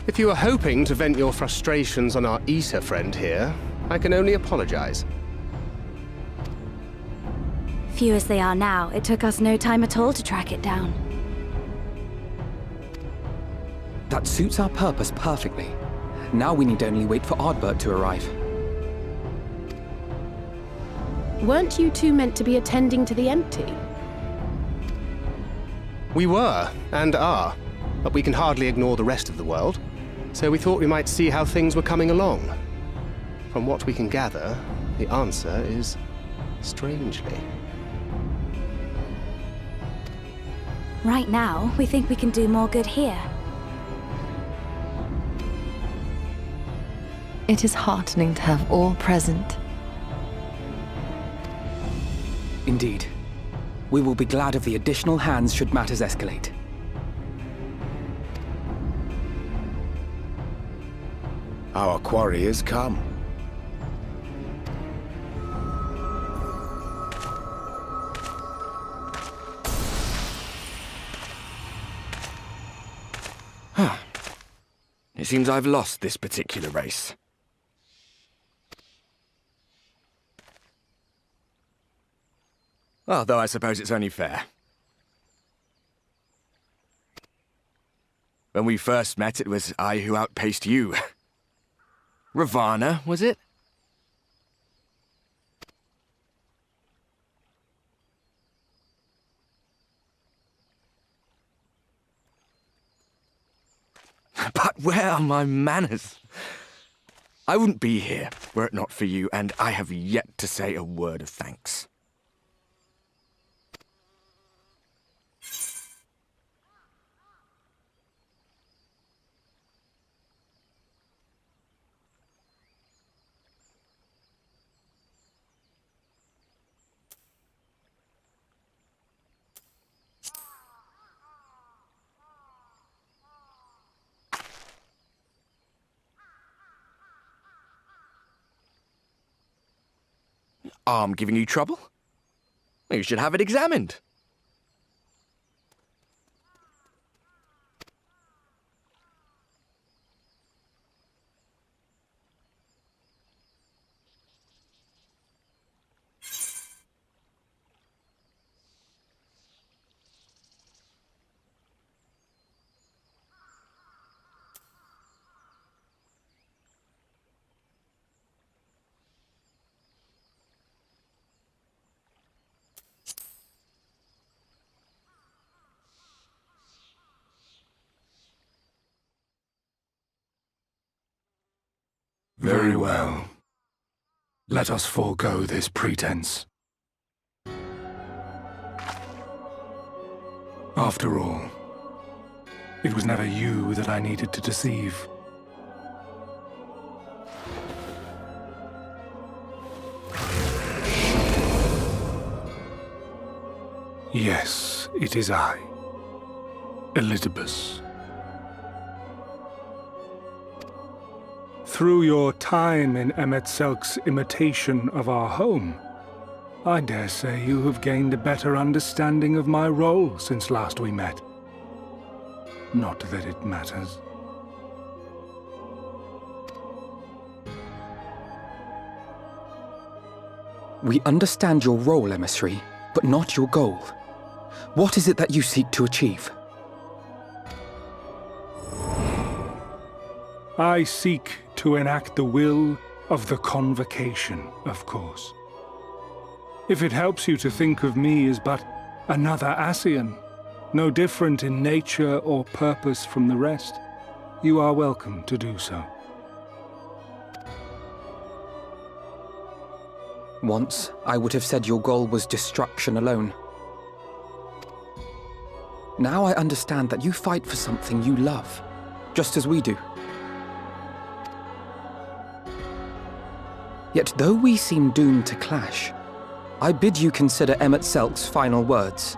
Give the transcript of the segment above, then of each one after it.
If you are hoping to vent your frustrations on our Issa friend here, I can only apologize. Few as they are now, it took us no time at all to track it down. That suits our purpose perfectly. Now we need only wait for Ardbert to arrive. Weren't you two meant to be attending to the empty? We were, and are, but we can hardly ignore the rest of the world, so we thought we might see how things were coming along. From what we can gather, the answer is strangely. Right now, we think we can do more good here. It is heartening to have all present. Indeed. We will be glad of the additional hands should matters escalate. Our quarry has come. It seems I've lost this particular race. Although I suppose it's only fair. When we first met, it was I who outpaced you. Ravana, was it? But where are my manners? I wouldn't be here were it not for you, and I have yet to say a word of thanks. Arm giving you trouble? You should have it examined. Very well. Let us forego this pretense. After all, it was never you that I needed to deceive. Yes, it is I, Elizabeth. Through your time in Emet-Selk's imitation of our home, I dare say you have gained a better understanding of my role since last we met. Not that it matters. We understand your role, emissary, but not your goal. What is it that you seek to achieve? I seek to enact the will of the Convocation, of course. If it helps you to think of me as but another Ascian, no different in nature or purpose from the rest, you are welcome to do so. Once, I would have said your goal was destruction alone. Now I understand that you fight for something you love, just as we do. Yet though we seem doomed to clash, I bid you consider Emet-Selk's final words.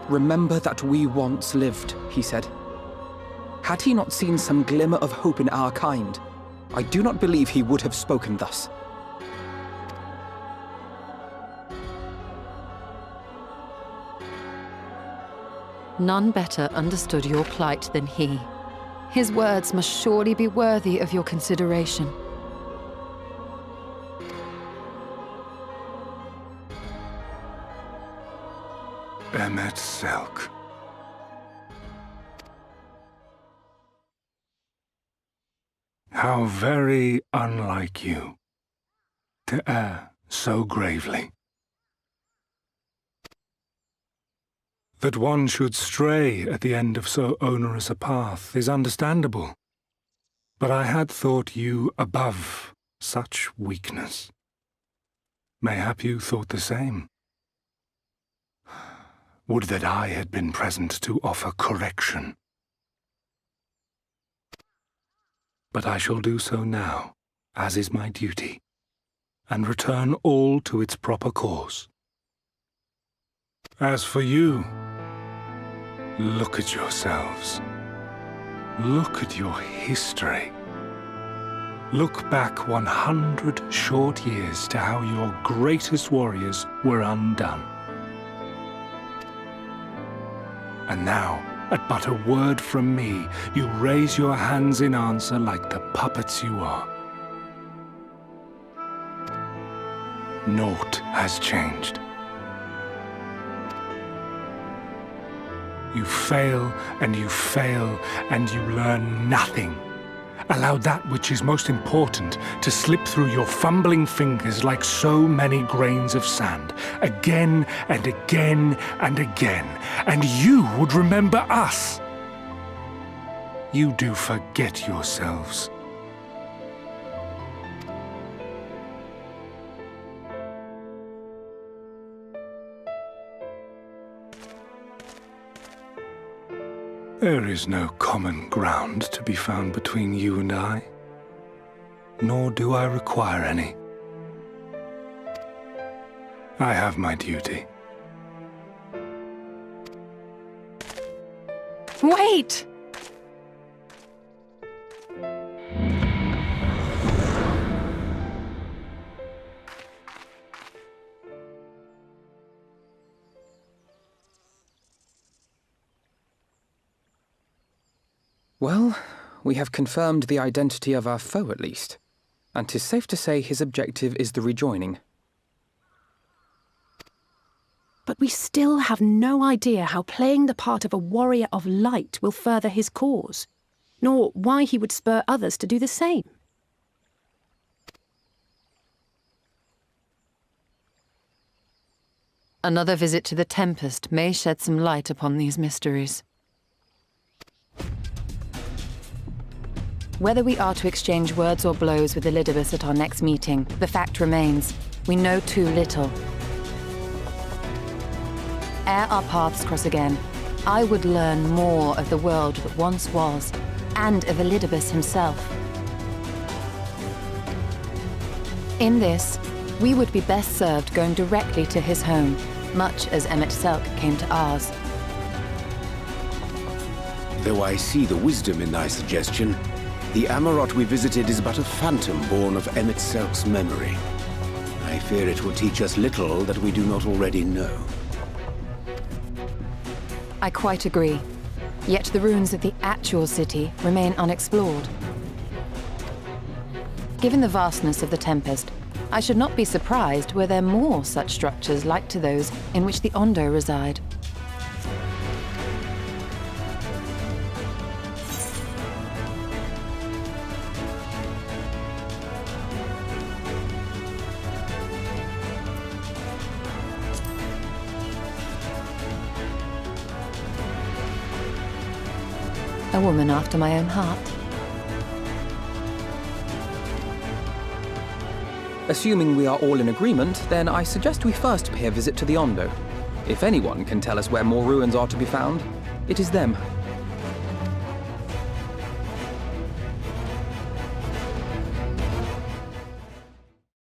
Remember that we once lived, he said. Had he not seen some glimmer of hope in our kind, I do not believe he would have spoken thus. None better understood your plight than he. His words must surely be worthy of your consideration. Emmet Selk. How very unlike you to err so gravely. That one should stray at the end of so onerous a path is understandable, but I had thought you above such weakness. Mayhap you thought the same. Would that I had been present to offer correction. But I shall do so now, as is my duty, and return all to its proper course. As for you, look at yourselves. Look at your history. Look back 100 short years to how your greatest warriors were undone. And now, at but a word from me, you raise your hands in answer like the puppets you are. Naught has changed. You fail, and you fail, and you learn nothing. Allow that which is most important to slip through your fumbling fingers like so many grains of sand, again and again and again, and you would remember us. You do forget yourselves. There is no common ground to be found between you and I, nor do I require any. I have my duty. Wait! Well, we have confirmed the identity of our foe at least, and 'tis safe to say his objective is the rejoining. But we still have no idea how playing the part of a warrior of light will further his cause, nor why he would spur others to do the same. Another visit to the Tempest may shed some light upon these mysteries. Whether we are to exchange words or blows with Elidibus at our next meeting, the fact remains, we know too little. Ere our paths cross again, I would learn more of the world that once was, and of Elidibus himself. In this, we would be best served going directly to his home, much as Emmet Selk came to ours. Though I see the wisdom in thy suggestion, the Amarot we visited is but a phantom born of Emmet Selk's memory. I fear it will teach us little that we do not already know. I quite agree. Yet the ruins of the actual city remain unexplored. Given the vastness of the Tempest, I should not be surprised were there more such structures like to those in which the Ondo reside. A woman after my own heart. Assuming we are all in agreement, then I suggest we first pay a visit to the Ondo. If anyone can tell us where more ruins are to be found, it is them.